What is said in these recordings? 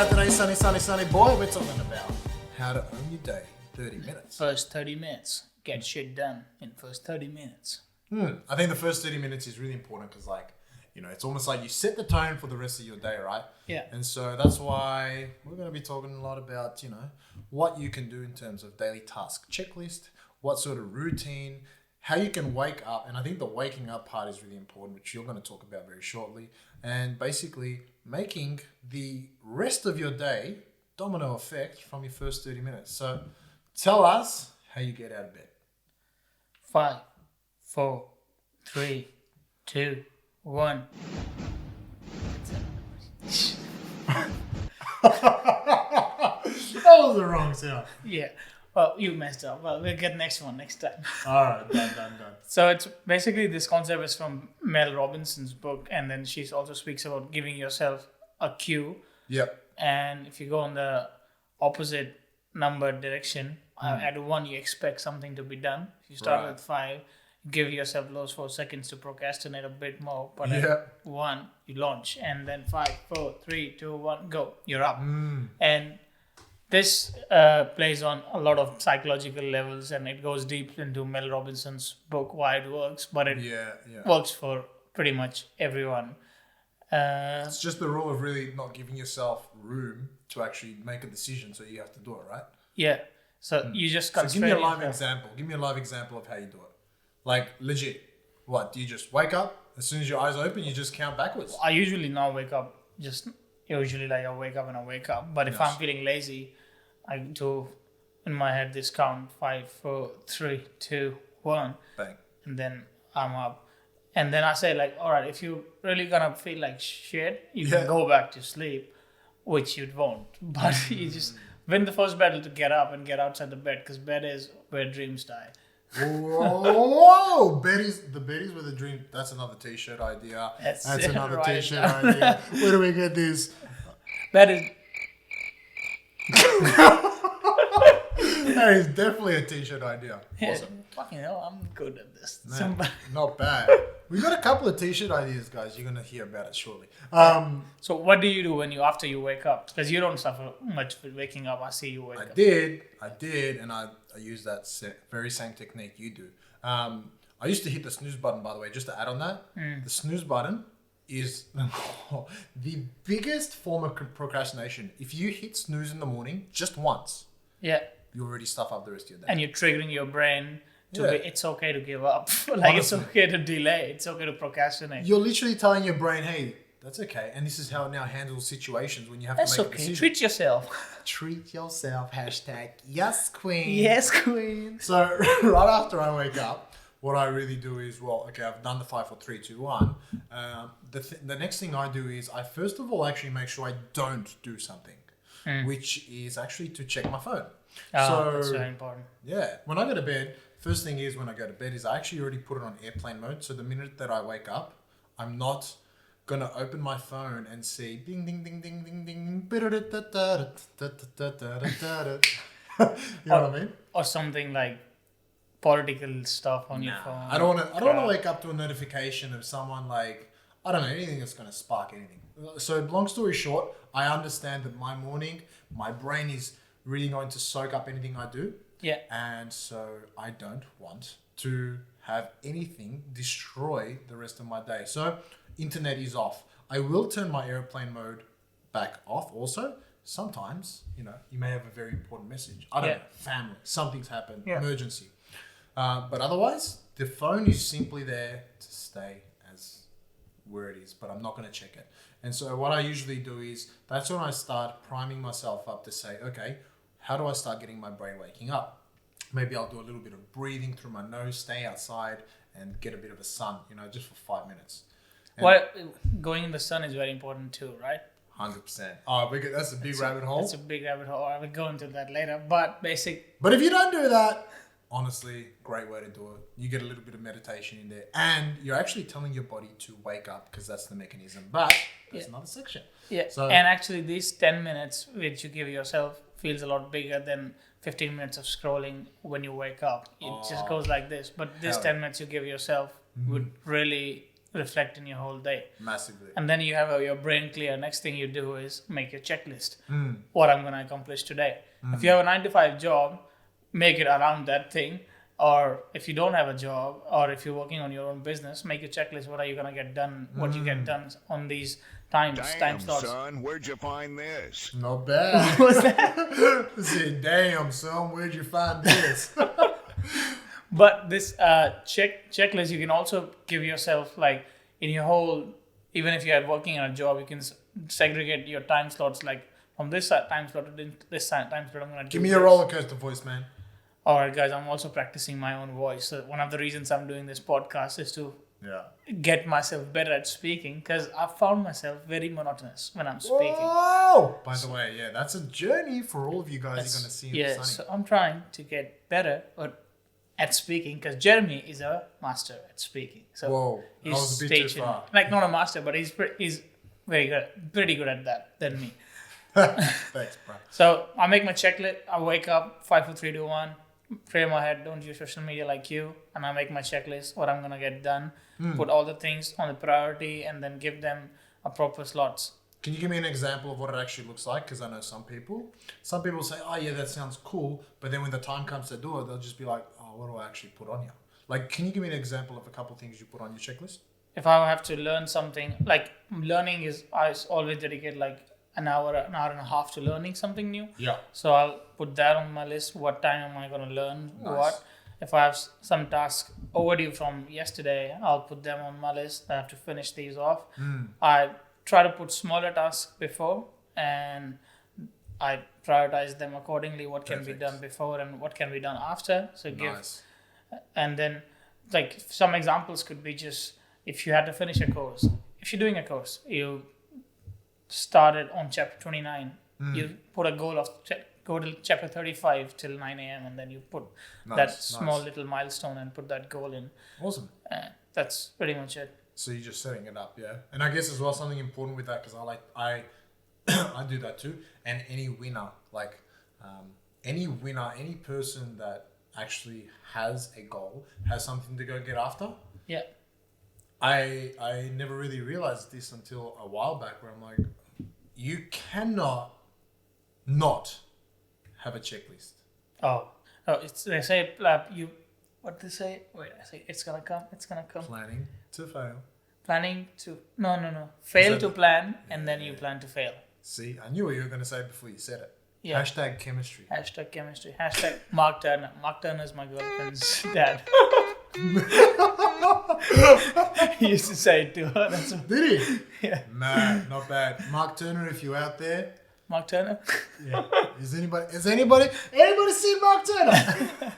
about today's sunny boy? We're talking about how to own your day, 30 minutes. First 30 minutes. Get shit done in first 30 minutes. I think the first 30 minutes is really important because, it's almost like you set the tone for the rest of your day, right? Yeah. And so that's why we're going to be talking a lot about, what you can do in terms of daily task checklist, what sort of routine, how you can wake up. And I think the waking up part is really important, which you're going to talk about very shortly. And basically making the rest of your day domino effect from your first 30 minutes. So tell us how you get out of bed. 5, 4, 3, 2, 1. That was the wrong sound. Yeah. Well, you messed up. Well, we'll get next one next time. All right, done. So it's basically this concept is from Mel Robinson's book, and then she also speaks about giving yourself a cue. Yep. And if you go in the opposite number direction, at 1 you expect something to be done. If you start Right. with 5, give yourself those 4 seconds to procrastinate a bit more. But Yeah. at 1 you launch, and then 5, 4, 3, 2, 1, go. You're up. And this plays on a lot of psychological levels, and it goes deep into Mel Robinson's book, Why It Works, but it works for pretty much everyone. It's just the rule of really not giving yourself room to actually make a decision, so you have to do it, right? Yeah. So you just So give me a constrain live yourself. example. Give me a live example of how you do it. Like, legit. What, do you just wake up, as soon as your eyes open, you just count backwards? I usually now wake up, I wake up and I wake up. But if Yes. I'm feeling lazy, I do in my head this count 5, 4, 3, 2, 1, Bang. and then I'm up. And then I say all right, if you're really gonna feel like shit, you can go back to sleep, which you won't. But you just win the first battle to get up and get outside the bed, because bed is where dreams die. Whoa! The bed is with a dream. That's another t-shirt idea. That's another right. t-shirt idea. Where do we get this? Bed is That is definitely a t-shirt idea. Awesome. fucking hell, I'm good at this. Man, not bad. We've got a couple of t-shirt ideas, guys. You're going to hear about it shortly. So what do you do after you wake up? Because you don't suffer much with waking up. I see you wake up. I did, and I use that very same technique you do. I used to hit the snooze button, by the way, just to add on that. The snooze button is the biggest form of procrastination. If you hit snooze in the morning just once, Yeah. you already stuff up the rest of your day. And you're triggering your brain to Yeah. be, it's okay to give up. It's Honestly. okay to delay. It's okay to procrastinate. You're literally telling your brain, hey, that's okay. And this is how it now handles situations when you have That's to make a okay. decision. Treat yourself. Treat yourself. Hashtag yes, queen. Yes, queen. So right after I wake up, what I really do is, I've done the 5, 4, 3, 2, 1. The next thing I do is I first of all actually make sure I don't do something, which is actually to check my phone. That's very important. Yeah, when I go to bed, first thing is when I go to bed is I actually already put it on airplane mode. So the minute that I wake up, I'm not going to open my phone and see ding, ding, ding, ding, ding, ding. You know what I mean? Or something like political stuff on your phone. I don't want to wake up to a notification of someone anything that's going to spark anything. So long story short, I understand that my brain is really going to soak up anything I do. Yeah. And so I don't want to have anything destroy the rest of my day. So internet is off. I will turn my airplane mode back off also. Sometimes, you may have a very important message. I don't know, family, something's happened, emergency. But otherwise, the phone is simply there to stay as where it is, but I'm not going to check it. And so what I usually do is that's when I start priming myself up to say, okay, how do I start getting my brain waking up? Maybe I'll do a little bit of breathing through my nose, stay outside and get a bit of a sun, just for 5 minutes. Going in the sun is very important too, right? 100%. Oh, that's a big rabbit hole. That's a big rabbit hole. I will go into that later. But But if you don't do that, honestly, great way to do it. You get a little bit of meditation in there, and you're actually telling your body to wake up because that's the mechanism. But that's another section. Yeah. So, and actually, these 10 minutes which you give yourself feels a lot bigger than 15 minutes of scrolling when you wake up. It just goes like this. But this 10 minutes you give yourself would really reflect in your whole day. Massively. And then you have your brain clear. Next thing you do is make your checklist. What I'm going to accomplish today. If you have a 9 to 5 job, make it around that thing. Or if you don't have a job, or if you're working on your own business, make a checklist. What are you going to get done? What you get done on these time slots. Son, where'd you find this? Not bad. What was that? Said, damn, son, where'd you find this? But this checklist, you can also give yourself, like, in your whole, even if you are working on a job, you can segregate your time slots, like from this time slot to this time slot. I'm going to Give me a roller coaster voice, man. All right, guys, I'm also practicing my own voice. So one of the reasons I'm doing this podcast is to get myself better at speaking, because I found myself very monotonous when I'm speaking. Whoa! By the way, that's a journey for all of you guys you're going to see in Yeah, Sunny. so I'm trying to get better at speaking, because Jeremy is a master at speaking. So Whoa, that was a bit too far. Like, not a master, but he's very good, pretty good at that than me. Thanks, bro. So I make my checklist. I wake up, 5, 4, 3, 2, 1. Clear my head, don't use social media like you, and I make my checklist, what I'm gonna get done, put all the things on the priority, and then give them a proper slots. Can you give me an example of what it actually looks like? Because I know some people say, oh yeah, that sounds cool, but then when the time comes to do it, they'll just be like, oh, what do I actually put on here? Like, can you give me an example of a couple of things you put on your checklist? If I have to learn something, like learning is, I always dedicate like an hour and a half to learning something new. Yeah. So I'll put that on my list. What time am I going to learn what? If I have some tasks overdue from yesterday, I'll put them on my list. I have to finish these off. I try to put smaller tasks before, and I prioritize them accordingly. What can be done before and what can be done after. So and then, like, some examples could be just, if you had to finish a course. If you're doing a course, you started on chapter 29, you put a goal of go to chapter 35 till 9 a.m. and then you put that small little milestone and put that goal in. Awesome. That's pretty much it. So you're just setting it up, yeah. And I guess as well, something important with that, because I I do that too. And any winner, any person that actually has a goal, has something to go get after. Yeah. I never really realized this until a while back, where I'm like, you cannot not have a checklist. They say what they say? Wait, I say it's gonna come. Planning to fail. Planning to fail to plan, and then you plan to fail. See, I knew what you were gonna say before you said it. Yeah. Hashtag chemistry. Hashtag chemistry. Hashtag Mark Turner. Mark Turner is my girlfriend's dad. He used to say it to her. That's what, Did he? yeah. Man, not bad. Mark Turner, if you're out there. Mark Turner. Yeah. Has anybody seen Mark Turner?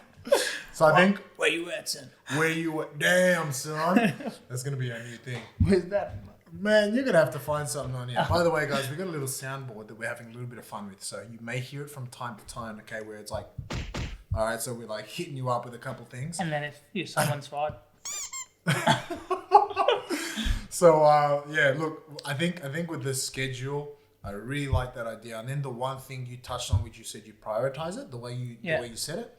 So I think Where you at, son? where you were, damn son, that's gonna be our new thing. Where's that? Man, you're gonna have to find something on here. By the way, guys, we got a little soundboard that we're having a little bit of fun with, so you may hear it from time to time. Okay, where it's like, all right, so we're like hitting you up with a couple things. And then if someone's right. So yeah, look, I think with the schedule, I really like that idea. And then the one thing you touched on, which you said you prioritize it, the way you said it.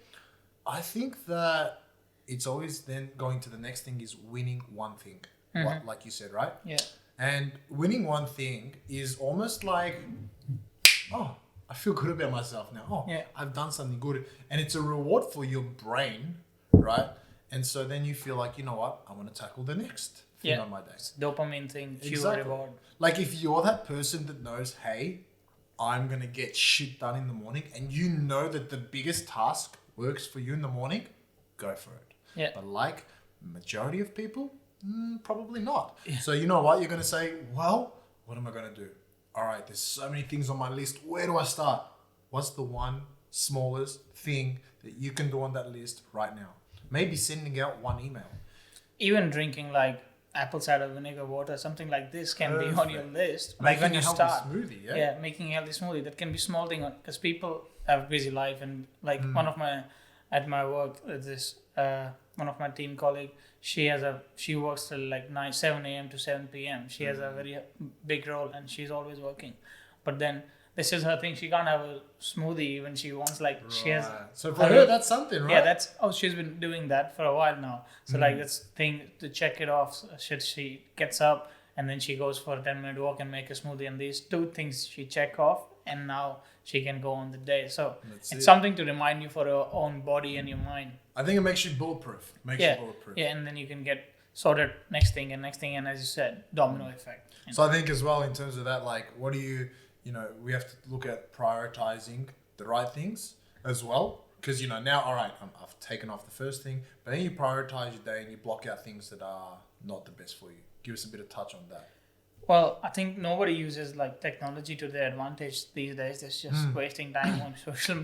I think that it's always then going to the next thing is winning one thing, like you said, right? Yeah. And winning one thing is almost like, oh, I feel good about myself now. Oh, yeah. I've done something good. And it's a reward for your brain, right? And so then you feel like, you know what? I want to tackle the next thing on my day. It's dopamine thing, fuel Exactly. reward. Like if you're that person that knows, hey, I'm going to get shit done in the morning, and you know that the biggest task works for you in the morning, go for it. Yeah. But like majority of people, probably not. Yeah. So you know what? You're going to say, well, what am I going to do? All right, there's so many things on my list. Where do I start? What's the one smallest thing that you can do on that list right now? Maybe sending out one email. Even drinking like apple cider vinegar water, something like this can be on your list. Making Like when you a healthy start. smoothie, yeah? Yeah, making a healthy smoothie. That can be small thing, because people have a busy life, and like one of my at my work, one of my team colleague, she works till like 7 a.m. to 7 p.m. She has a very big role, and she's always working. But then this is her thing. She can't have a smoothie when she wants. Like she has. Right. So for her, that's something, right? Yeah, she's been doing that for a while now. So like this thing to check it off. So she gets up and then she goes for a 10-minute walk and make a smoothie, and these two things she check off, and now she can go on the day. So it's something to remind you for your own body and your mind. I think it makes you bulletproof. Yeah, and then you can get sorted next thing, and as you said, domino effect. So I think as well in terms of that, like, what do you know, we have to look at prioritizing the right things as well. Because, you know, now, all right, I've taken off the first thing, but then you prioritize your day and you block out things that are not the best for you. Give us a bit of touch on that. Well, I think nobody uses like technology to their advantage these days. It's just wasting time on social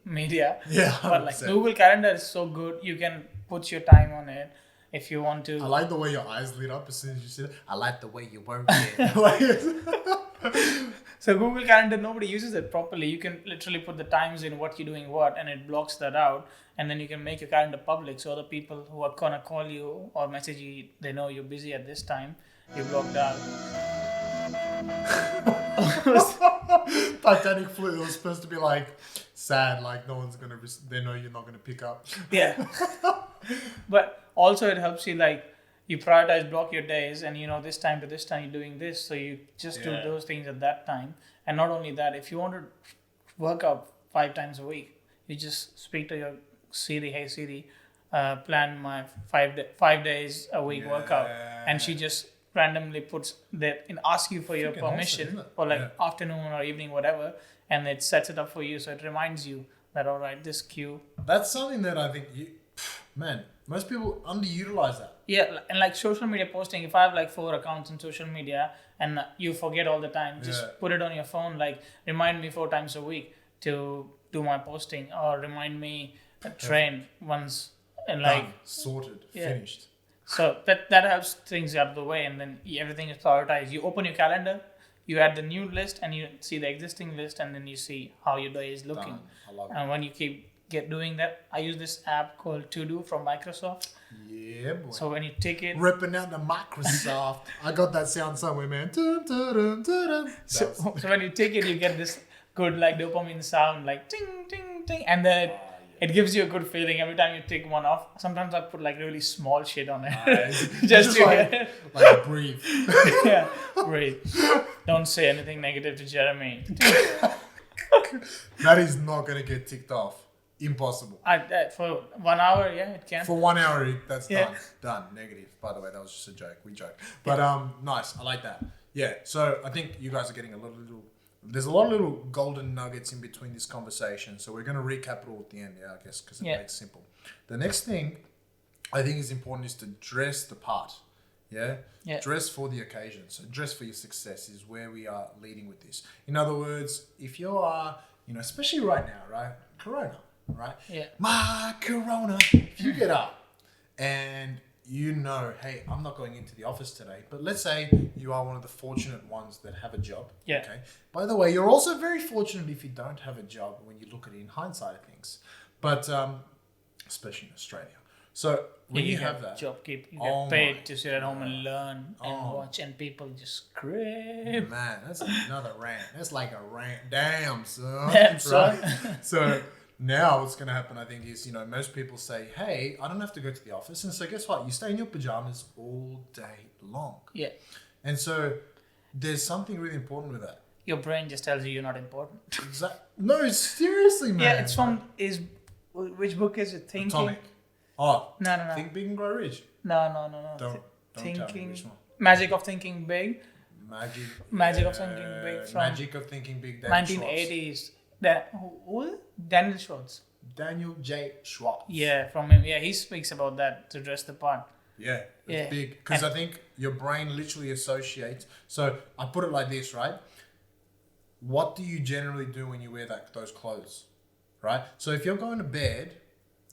media. Yeah, 100%. But like Google Calendar is so good. You can put your time on it if you want to. I like the way your eyes lit up as soon as you said it. I like the way you work it. So Google Calendar, nobody uses it properly. You can literally put the times in what you're doing what, and it blocks that out. And then you can make your calendar public, so other people who are gonna call you or message you, they know you're busy at this time. You blocked out. Titanic flew. It was supposed to be like sad, like no one's gonna. They know you're not gonna pick up. Yeah. But also it helps you, like, you prioritize, block your days, and you know this time to this time you're doing this, so you just do those things at that time. And not only that, if you want to work out 5 times a week, you just speak to your Siri, hey Siri, plan my 5 days a week workout, and she just randomly puts that and asks you for your permission for like afternoon or evening, whatever, and it sets it up for you, so it reminds you that all right, this cue. That's something that I think most people underutilize that. Yeah, and like social media posting, if I have like 4 accounts on social media and you forget all the time, just put it on your phone, like remind me 4 times a week to do my posting, or remind me train once, and like sorted, finished. So that helps things out of the way, and then everything is prioritized. You open your calendar, you add the new list, and you see the existing list, and then you see how your day is looking. I love it. And when you keep doing that, I use this app called To Do from Microsoft. Yeah, boy. So when you take it, ripping out the Microsoft, I got that sound somewhere, man. Dun, dun, dun, dun, dun. So when you take it, you get this good like dopamine sound, like ting ting ting, and then it gives you a good feeling every time you take one off. Sometimes I put like really small shit on it, just to like breathe. Yeah, breathe. Don't say anything negative to Jeremy. That is not gonna get ticked off. Impossible. For 1 hour, it can. For 1 hour, that's done. Negative. By the way, that was just a joke. We joke. But nice. I like that. Yeah. So I think you guys are getting there's a lot of little golden nuggets in between this conversation. So we're going to recap it all at the end. Yeah, I guess, because it makes it simple. The next thing I think is important is to dress the part. Yeah? Dress for the occasion. So dress for your success is where we are leading with this. In other words, if you are, especially right now, right? Corona. Right? Yeah. My corona. If you get up and hey, I'm not going into the office today, but let's say you are one of the fortunate ones that have a job. Yeah. Okay. By the way, you're also very fortunate if you don't have a job when you look at it in hindsight of things. But especially in Australia. So when you have that job, you get paid to sit at home and learn and watch, and people just scream. Man, that's another rant. That's like a rant. Damn, son. Damn, son. Right? So now what's going to happen, I think, is, most people say, hey, I don't have to go to the office. And so guess what? You stay in your pajamas all day long. Yeah. And so there's something really important with that. Your brain just tells you you're not important. Exactly. No, seriously, man. Yeah, it's from, which book is it? Thinking? Atomic. Oh. No. Think Big and Grow Rich. No. Don't tell me which one. Magic of Thinking Big. Magic of Thinking Big from Magic of Thinking Big. 1980s. Who? Daniel Schwartz. Daniel J. Schwartz. Yeah, from him. Yeah, he speaks about that, to dress the part. Yeah, it's big. Because I think your brain literally associates. So I put it like this, right? What do you generally do when you wear those clothes, right? So if you're going to bed,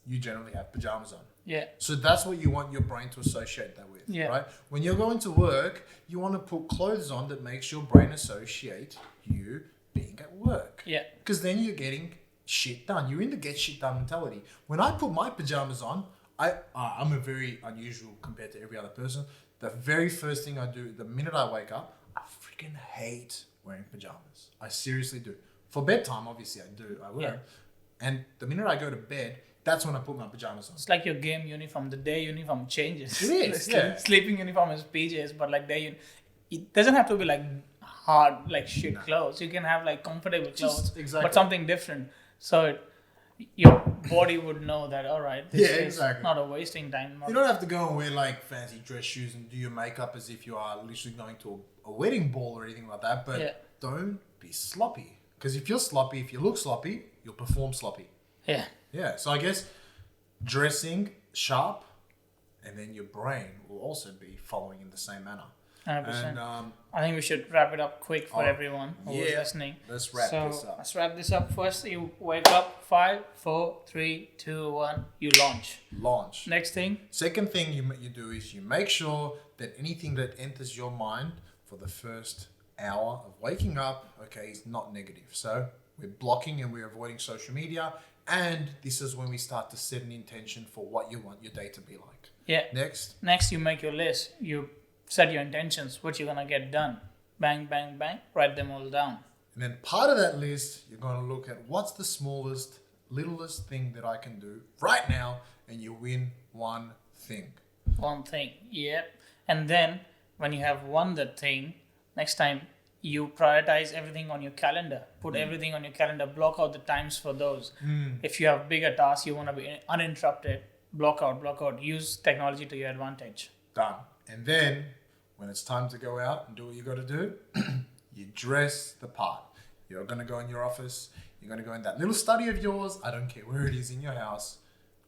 you generally have pajamas on. Yeah. So that's what you want your brain to associate that with, right? When you're going to work, you want to put clothes on that makes your brain associate you being at work. Yeah. Because then you're getting shit done. You're in the get shit done mentality. When I put my pajamas on, I'm a very unusual compared to every other person. The very first thing I do, the minute I wake up, I freaking hate wearing pajamas. I seriously do. For bedtime, obviously, I wear them. And the minute I go to bed, that's when I put my pajamas on. It's like your game uniform. The day uniform changes. It is, yeah. Sleeping uniform is PJs, but like it doesn't have to be like hard, like shit clothes. You can have like comfortable clothes, exactly. but something different. So your body would know that, all right, this is not a wasting time. You don't have to go and wear like fancy dress shoes and do your makeup as if you are literally going to a wedding ball or anything like that. But don't be sloppy. Because if you're sloppy, if you look sloppy, you'll perform sloppy. Yeah. Yeah. So I guess dressing sharp, and then your brain will also be following in the same manner. 100%. And I think we should wrap it up quick for everyone who is listening. Let's wrap this up. Let's wrap this up. First, you wake up. 5, 4, 3, 2, 1. You launch. Next thing. Second thing you do is you make sure that anything that enters your mind for the first hour of waking up, is not negative. So we're blocking and we're avoiding social media. And this is when we start to set an intention for what you want your day to be like. Yeah. Next, you make your list. You set your intentions, what you're going to get done. Bang, bang, bang. Write them all down. And then part of that list, you're going to look at what's the smallest, littlest thing that I can do right now, and you win one thing. One thing, yep. And then when you have won that thing, next time you prioritize everything on your calendar. Put everything on your calendar. Block out the times for those. If you have bigger tasks, you want to be uninterrupted. Block out. Use technology to your advantage. Done. And then when it's time to go out and do what you got to do, you dress the part. You're going to go in your office. You're going to go in that little study of yours. I don't care where it is in your house.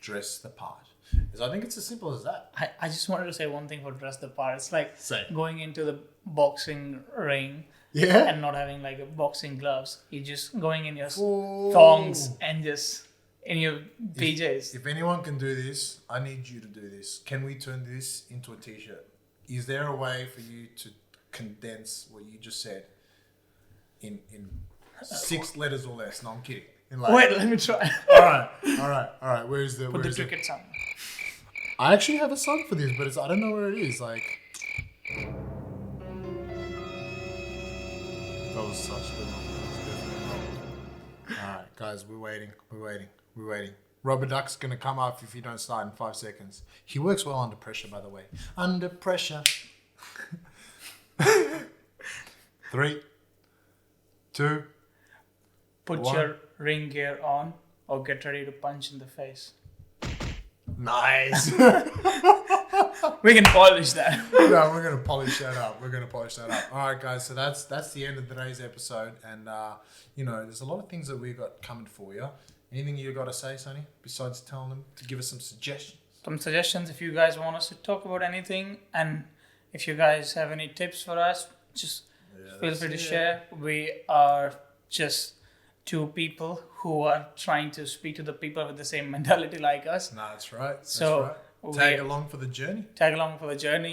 Dress the part. Because I think it's as simple as that. I just wanted to say one thing for dress the part. It's like going into the boxing ring and not having like a boxing gloves. You're just going in your thongs and just in your PJs. If anyone can do this, I need you to do this. Can we turn this into a t-shirt? Is there a way for you to condense what you just said in 6 letters or less? No, I'm kidding. Wait, let me try. All right. Where's the... Put the cricket sound. I actually have a song for this, but I don't know where it is. Like... That was such a good one. Alright, guys, we're waiting. Rubber Duck's gonna come up if you don't start in 5 seconds. He works well under pressure, by the way. Under pressure. 3, 2, Put 1. your ring gear on or get ready to punch in the face. Nice. We can polish that. No, we're gonna polish that up. All right, guys. So that's the end of today's episode, and there's a lot of things that we got coming for you. Anything you got to say, Sonny? Besides telling them to give us some suggestions. Some suggestions if you guys want us to talk about anything, and if you guys have any tips for us, just feel free to share. We are just 2 people who are trying to speak to the people with the same mentality like us. No, that's right. So tag along for the journey.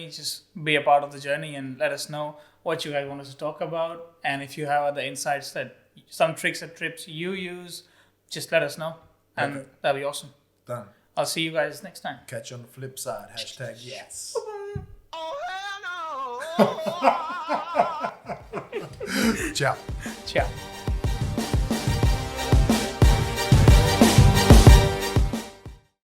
Just be a part of the journey and let us know what you guys want us to talk about. And if you have other insights that some tricks or tips you use, just let us know. And that'll be awesome. Done. I'll see you guys next time. Catch you on the flip side. # yes. Oh, hell no. Ciao. Ciao.